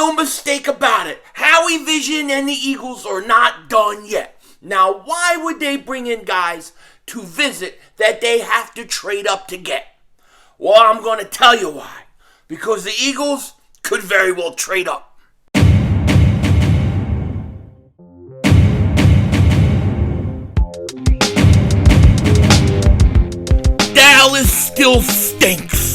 no mistake about it. Howie Vision and the Eagles are not done yet. Now, why would they bring in guys to visit that they have to trade up to get? Well, I'm going to tell you why. Because the Eagles could very well trade up. Dallas still stinks.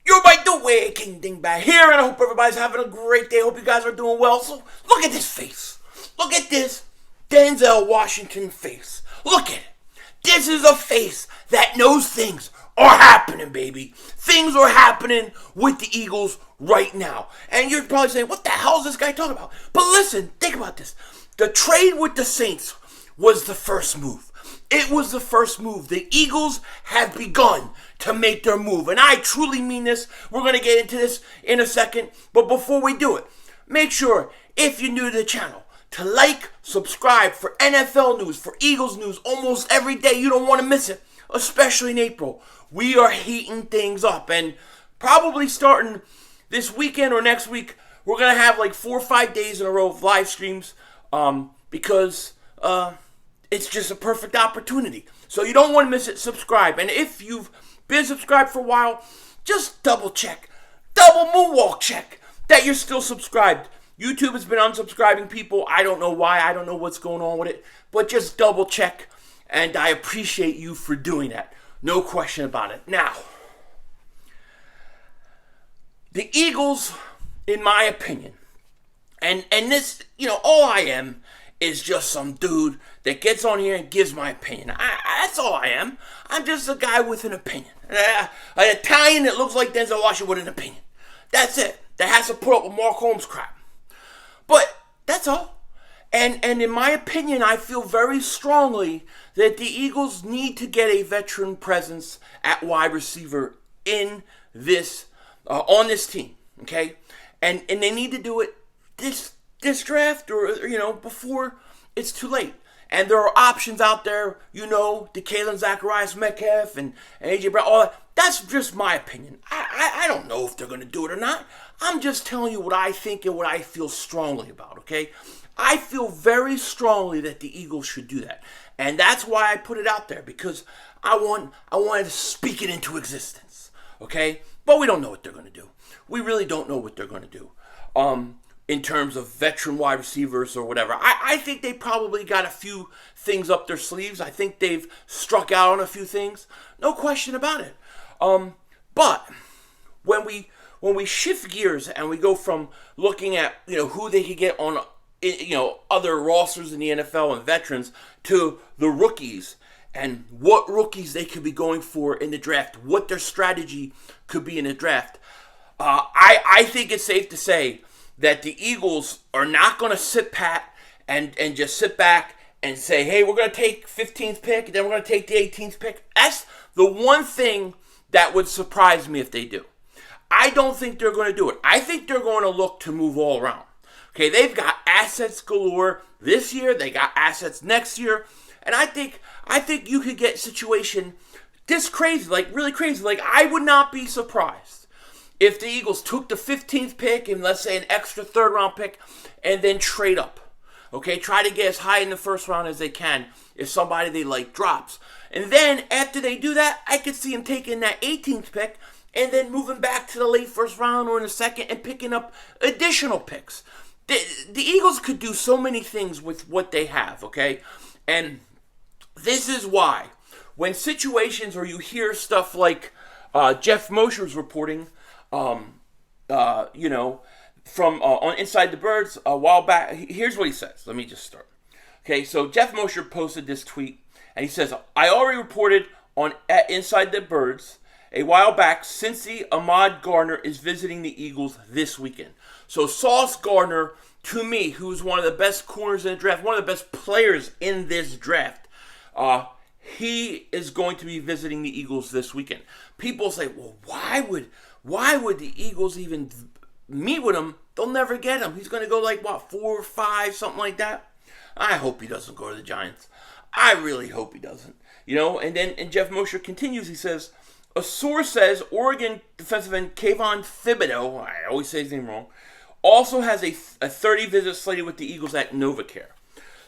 You're by the way, King Dingbat here, and I hope everybody's having a great day. Hope you guys are doing well. So, look at this face. Look at this Denzel Washington face. Look at it. This is a face that knows things are happening, baby. Things are happening with the Eagles right now. And you're probably saying, what the hell is this guy talking about? But listen, think about this. The trade with the Saints was the first move. It was the first move. The Eagles have begun to make their move. And I truly mean this. We're going to get into this in a second. But before we do it, make sure, if you're new to the channel, to like, subscribe for NFL news, for Eagles news almost every day. You don't want to miss it, especially in April. We are heating things up. And probably starting this weekend or next week, we're going to have like 4 or 5 days in a row of live streams because it's just a perfect opportunity. So you don't want to miss it. Subscribe. And if you've been subscribed for a while, just double check, double moonwalk check that you're still subscribed. YouTube has been unsubscribing people. I don't know why. I don't know what's going on with it. But just double check. And I appreciate you for doing that. No question about it. Now, the Eagles, in my opinion, and this, all I am is just some dude that gets on here and gives my opinion. That's all I am. I'm just a guy with an opinion. An Italian that looks like Denzel Washington with an opinion. That's it. That has to put up with Mark Holmes crap. But that's all. And in my opinion, I feel very strongly that the Eagles need to get a veteran presence at wide receiver in this on this team. Okay? And they need to do it this draft or before it's too late. And there are options out there, the Kalen Zacharias Metcalf and AJ Brown, all that. That's just my opinion. I don't know if they're going to do it or not. I'm just telling you what I think and what I feel strongly about, okay? I feel very strongly that the Eagles should do that. And that's why I put it out there, because I wanted to speak it into existence, okay? But we don't know what they're going to do. We really don't know what they're going to do. In terms of veteran wide receivers or whatever. I think they probably got a few things up their sleeves. I think they've struck out on a few things. No question about it. But when we shift gears and we go from looking at, who they could get on, other rosters in the NFL and veterans to the rookies and what rookies they could be going for in the draft, what their strategy could be in the draft, I think it's safe to say that the Eagles are not going to sit pat and just sit back and say, hey, we're going to take 15th pick, and then we're going to take the 18th pick. That's the one thing that would surprise me if they do. I don't think they're going to do it. I think they're going to look to move all around. Okay, they've got assets galore this year. They got assets next year. And I think you could get a situation this crazy, like really crazy. Like, I would not be surprised if the Eagles took the 15th pick and, let's say, an extra third-round pick and then trade up. Okay, try to get as high in the first round as they can if somebody they like drops. And then, after they do that, I could see them taking that 18th pick and then moving back to the late first round or in the second and picking up additional picks. The Eagles could do so many things with what they have, okay? And this is why, when situations where you hear stuff like Jeff Mosher's reporting, from on Inside the Birds a while back. Here's what he says. Let me just start. Okay, so Jeff Mosher posted this tweet, and he says, I already reported at Inside the Birds a while back, Cincy Ahmad Gardner is visiting the Eagles this weekend. So Sauce Gardner, to me, who's one of the best corners in the draft, one of the best players in this draft, he is going to be visiting the Eagles this weekend. People say, well, why would the Eagles even meet with him? They'll never get him. He's going to go 4 or 5, something like that. I hope he doesn't go to the Giants. I really hope he doesn't. And Jeff Mosher continues. He says, A source says Oregon defensive end Kayvon Thibodeaux, I always say his name wrong, also has a 30 visit slated with the Eagles at NovaCare.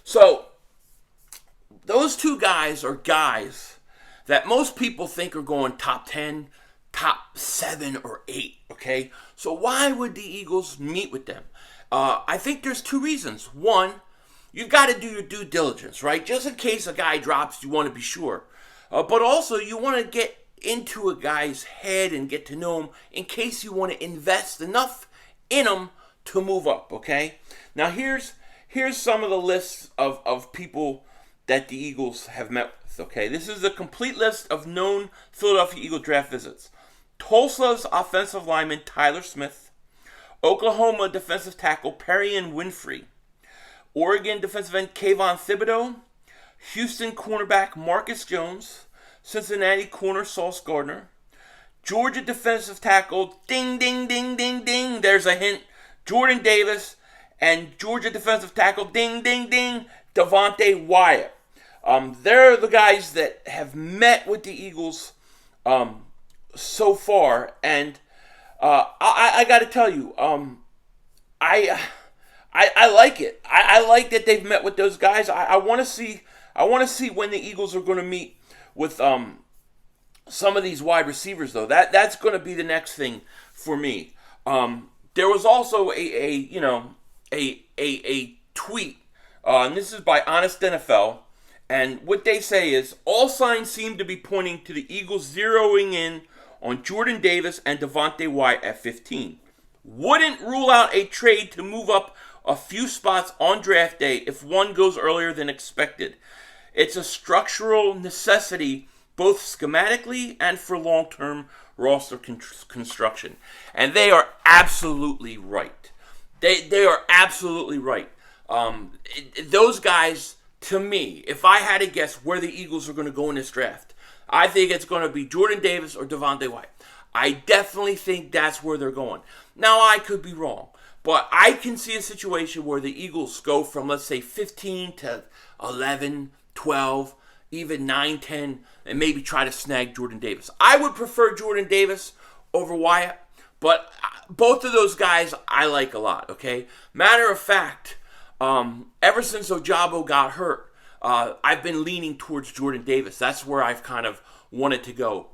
So, those two guys are guys that most people think are going top 10, top 7 or 8, okay? So why would the Eagles meet with them? I think there's two reasons. One, you've got to do your due diligence, right? Just in case a guy drops, you want to be sure. But also, you want to get into a guy's head and get to know him in case you want to invest enough in him to move up, okay? Now, here's some of the lists of people that the Eagles have met with, okay? This is a complete list of known Philadelphia Eagle draft visits. Tulsa's offensive lineman Tyler Smith, Oklahoma defensive tackle Perrion Winfrey, Oregon defensive end Kayvon Thibodeaux, Houston cornerback Marcus Jones, Cincinnati corner Sauce Gardner, Georgia defensive tackle ding, there's a hint, Jordan Davis, and Georgia defensive tackle ding, Devontae Wyatt. They're the guys that have met with the Eagles so far, and I got to tell you, I like it. I like that they've met with those guys. I want to see when the Eagles are going to meet with some of these wide receivers, though. That's going to be the next thing for me. There was also a tweet, and this is by Honest NFL, and what they say is all signs seem to be pointing to the Eagles zeroing in on Jordan Davis and Devontae Wyatt at 15. Wouldn't rule out a trade to move up a few spots on draft day if one goes earlier than expected. It's a structural necessity both schematically and for long-term roster construction. And they are absolutely right. They are absolutely right. Those guys, to me, if I had to guess where the Eagles are going to go in this draft, I think it's going to be Jordan Davis or Devontae Wyatt. I definitely think that's where they're going. Now, I could be wrong, but I can see a situation where the Eagles go from, let's say, 15 to 11, 12, even 9, 10, and maybe try to snag Jordan Davis. I would prefer Jordan Davis over Wyatt, but both of those guys I like a lot, okay? Matter of fact, ever since Ojabo got hurt, I've been leaning towards Jordan Davis. That's where I've kind of wanted to go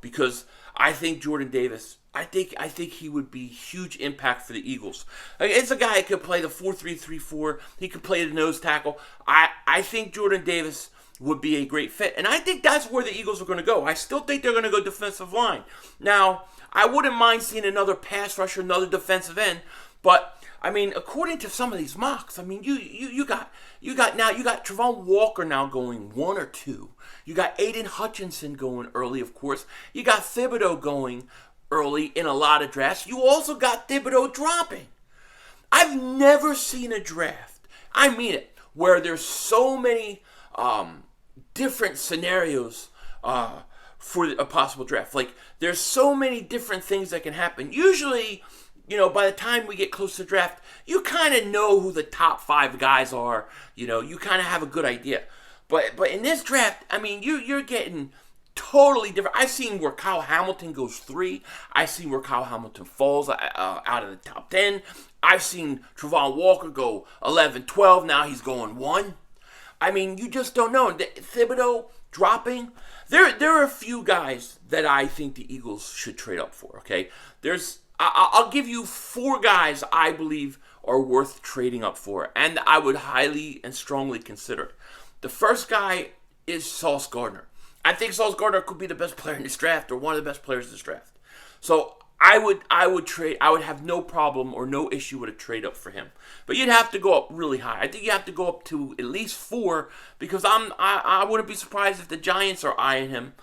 I think Jordan Davis, I think he would be huge impact for the Eagles. It's a guy that could play the 4-3-3-4. He could play the nose tackle. I think Jordan Davis would be a great fit, and I think that's where the Eagles are going to go. I still think they're going to go defensive line. Now, I wouldn't mind seeing another pass rusher, another defensive end, but I mean, according to some of these mocks, I mean, you got Travon Walker now going 1 or 2. You got Aiden Hutchinson going early, of course. You got Thibodeaux going early in a lot of drafts. You also got Thibodeaux dropping. I've never seen a draft, I mean it, where there's so many different scenarios for a possible draft. Like, there's so many different things that can happen. Usually, by the time we get close to draft, you kind of know who the top 5 guys are. You kind of have a good idea. But in this draft, I mean, you're getting totally different. I've seen where Kyle Hamilton goes 3. I've seen where Kyle Hamilton falls out of the top 10. I've seen Travon Walker go 11, 12. Now he's going 1. I mean, you just don't know. Thibodeaux dropping. There are a few guys that I think the Eagles should trade up for, okay? I'll give you 4 guys I believe are worth trading up for, and I would highly and strongly consider it. The first guy is Sauce Gardner. I think Sauce Gardner could be the best player in this draft, or one of the best players in this draft. So I would have no problem or no issue with a trade up for him. But you'd have to go up really high. I think you have to go up to at least 4, because I wouldn't be surprised if the Giants are eyeing him.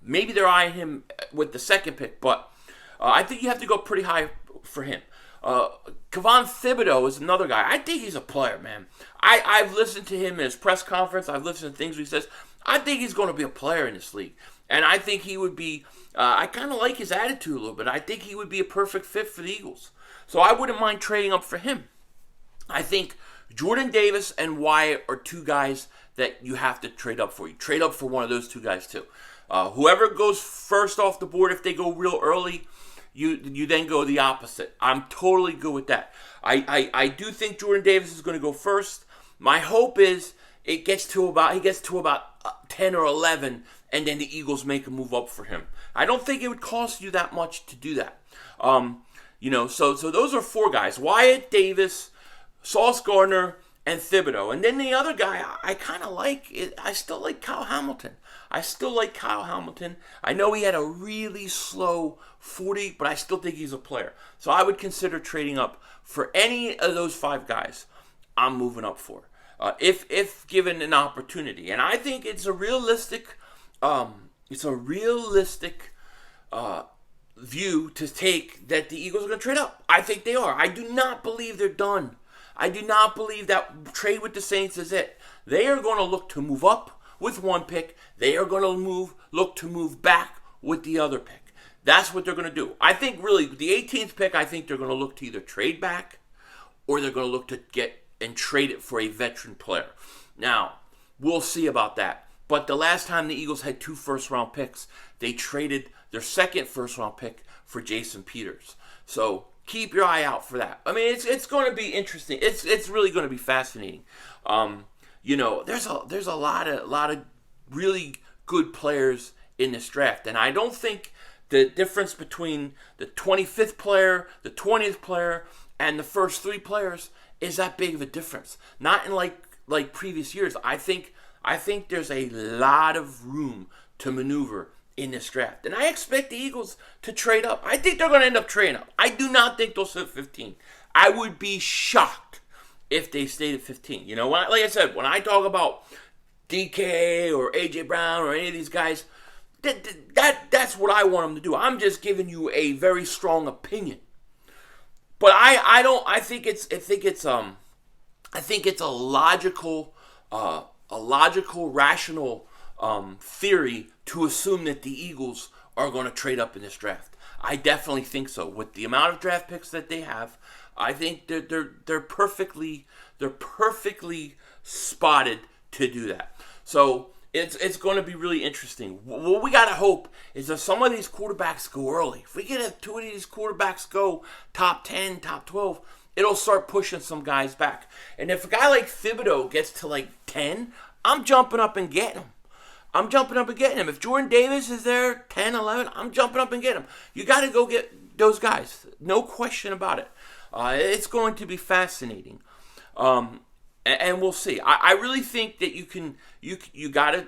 Maybe they're eyeing him with the second pick, but I think you have to go pretty high for him. Kevon Thibodeaux is another guy. I think he's a player, man. I've listened to him in his press conference. I've listened to things he says. I think he's going to be a player in this league. And I think he would be, I kind of like his attitude a little bit. I think he would be a perfect fit for the Eagles. So I wouldn't mind trading up for him. I think Jordan Davis and Wyatt are 2 guys that you have to trade up for. You trade up for one of those 2 guys too. Whoever goes first off the board, if they go real early, you then go the opposite. I'm totally good with that. I do think Jordan Davis is going to go first. My hope is he gets to about 10 or 11, and then the Eagles make a move up for him. I don't think it would cost you that much to do that. So those are 4 guys: Wyatt, Davis, Sauce Gardner, and Thibodeaux. And then the other guy I kind of like. I still like Kyle Hamilton. I know he had a really slow 40, but I still think he's a player. So I would consider trading up for any of those 5 guys. I'm moving up for, if given an opportunity. And I think it's a realistic, view to take that the Eagles are going to trade up. I think they are. I do not believe they're done. I do not believe that trade with the Saints is it. They are going to look to move up with 1 pick. They are going to look to move back with the other pick. That's what they're going to do. I think really the 18th pick, I think they're going to look to either trade back or they're going to look to get and trade it for a veteran player. Now, we'll see about that. But the last time the Eagles had 2 first-round picks, they traded their second first-round pick for Jason Peters. So keep your eye out for that. I mean, it's going to be interesting. It's really going to be fascinating. There's a lot of really good players in this draft, and I don't think the difference between the 25th player, the 20th player, and the first 3 players is that big of a difference. Not in like previous years. I think there's a lot of room to maneuver in this draft. And I expect the Eagles to trade up. I think they're going to end up trading up. I do not think they'll sit 15. I would be shocked if they stayed at 15. Like I said, when I talk about DK or AJ Brown or any of these guys, that's what I want them to do. I'm just giving you a very strong opinion. But I think it's a logical, rational theory to assume that the Eagles are going to trade up in this draft. I definitely think so. With the amount of draft picks that they have, I think they're perfectly spotted to do that. So it's going to be really interesting. What we got to hope is that some of these quarterbacks go early. If we get 2 of these quarterbacks go top 10, top 12, it'll start pushing some guys back. And if a guy like Thibodeaux gets to like 10, I'm jumping up and getting him. If Jordan Davis is there, 10, 11, I'm jumping up and getting him. You got to go get those guys. No question about it. It's going to be fascinating. And we'll see. I really think that you gotta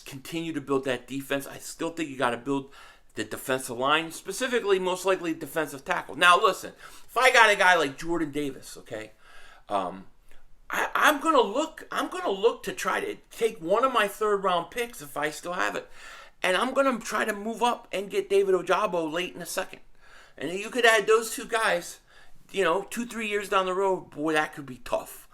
continue to build that defense. I still think you gotta build the defensive line, specifically, most likely defensive tackle. Now, listen, if I got a guy like Jordan Davis, okay, I'm gonna look to try to take one of my 3rd round picks if I still have it, and I'm gonna try to move up and get David Ojabo late in the 2nd, and you could add those 2 guys, 2-3 years down the road. Boy, that could be tough.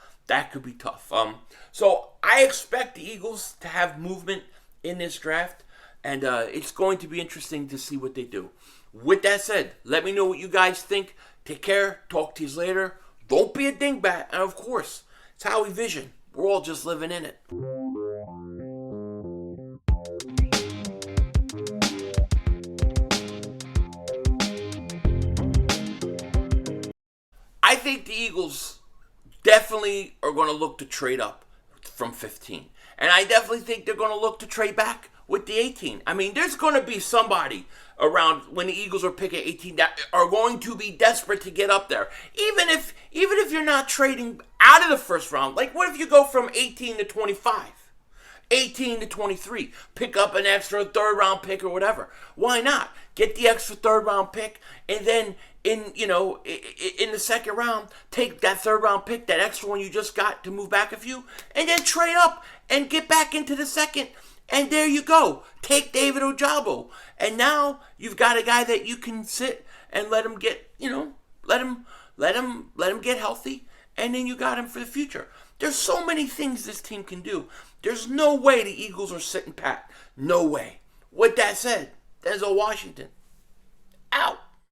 So I expect the Eagles to have movement in this draft, and it's going to be interesting to see what they do. With that said, let me know what you guys think. Take care. Talk to you later. Don't be a dingbat. And of course, it's how we vision. We're all just living in it. I think the Eagles definitely are going to look to trade up from 15. And I definitely think they're going to look to trade back with the 18. I mean, there's going to be somebody around when the Eagles are picking 18 that are going to be desperate to get up there. Even if you're not trading out of the 1st round, like what if you go from 18 to 25? 18 to 23, pick up an extra 3rd round pick or whatever. Why not? Get the extra 3rd round pick, and then in the 2nd round, take that 3rd round pick, that extra one you just got to move back a few, and then trade up and get back into the 2nd. And there you go. Take David Ojabo, and now you've got a guy that you can sit and let him get, let him get healthy, and then you got him for the future. There's so many things this team can do. There's no way the Eagles are sitting pat. No way. With that said, Denzel Washington, out.